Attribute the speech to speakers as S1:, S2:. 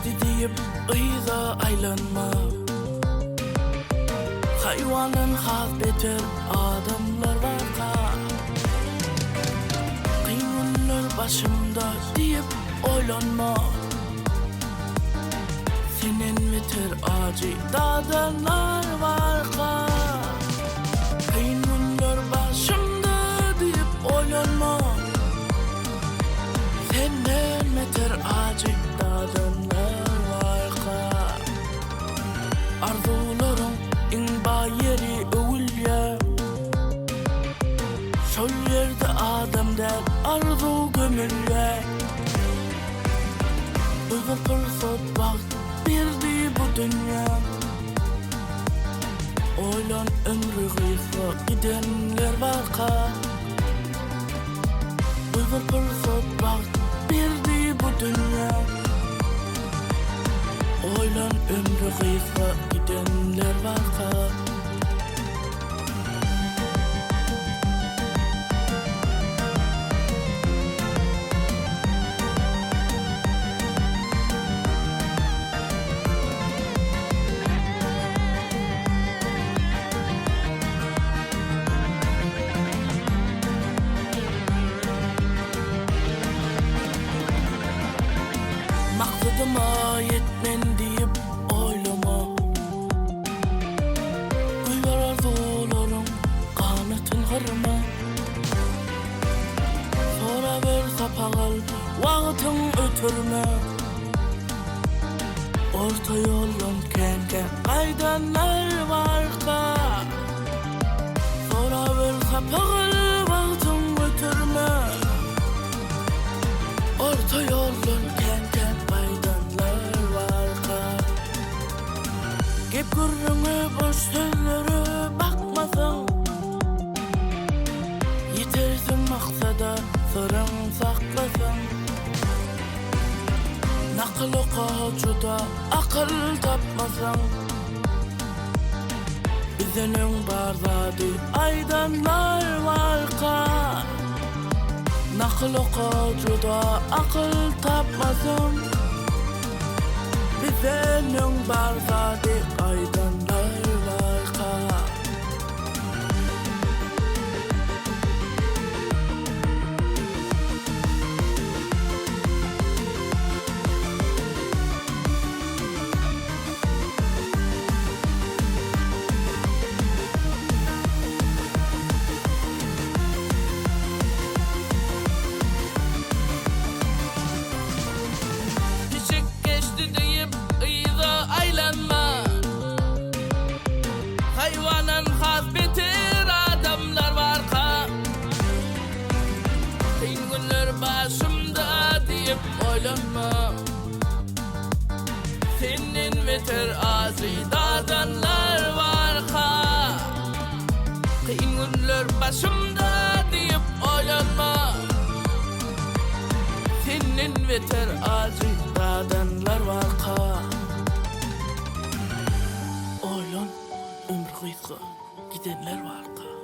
S1: geçti deyip ıyda aylanma. Hayvanın haz beter adamlar varka. Kıyınlar başımda deyip oylanma. Senin beter acı dadanlar varka. Kıyınlar başımda deyip oylanma. Senin beter acı dadanlar varka. Arzularım in bayeri övülye. Şol yerde adam der arzu gömülye. Özel fırsat vakt birdi bu dünya. Oylan ömrü gıysa gidenler varka. Özel fırsat vakt birdi bu dünya. Oylan ömrü gıysa gidenler varka. Maksadıma yetmen deyip oylama. Gülver arzularım kanatın hırma. Sonra ver sapağal vaqtın ötürme. Orta yolun kenken kaydanlar varka. Sonra ver sapağal vaqtın ötürme. Orta yolun kenken kaydanlar varka. Gep gürrüngü boş sözlere bakmasın. Yetersin maksada sırrın saklasın. Nakıl okucuda akıl tapmasın. Bizinin barzadi aydanlar varka. Nakıl okucuda akıl tapmasın. Bizinin barzadi aydanlar varka. Hayvanın haz beter adamlar varka. Kıyın günler başımda deyip oylanma. Senin beter azı dadanlar varka. Kıyın günler başımda deyip oylanma. Senin beter azı dadanlar varka. Oylan ömrü gıysa gidenler varka.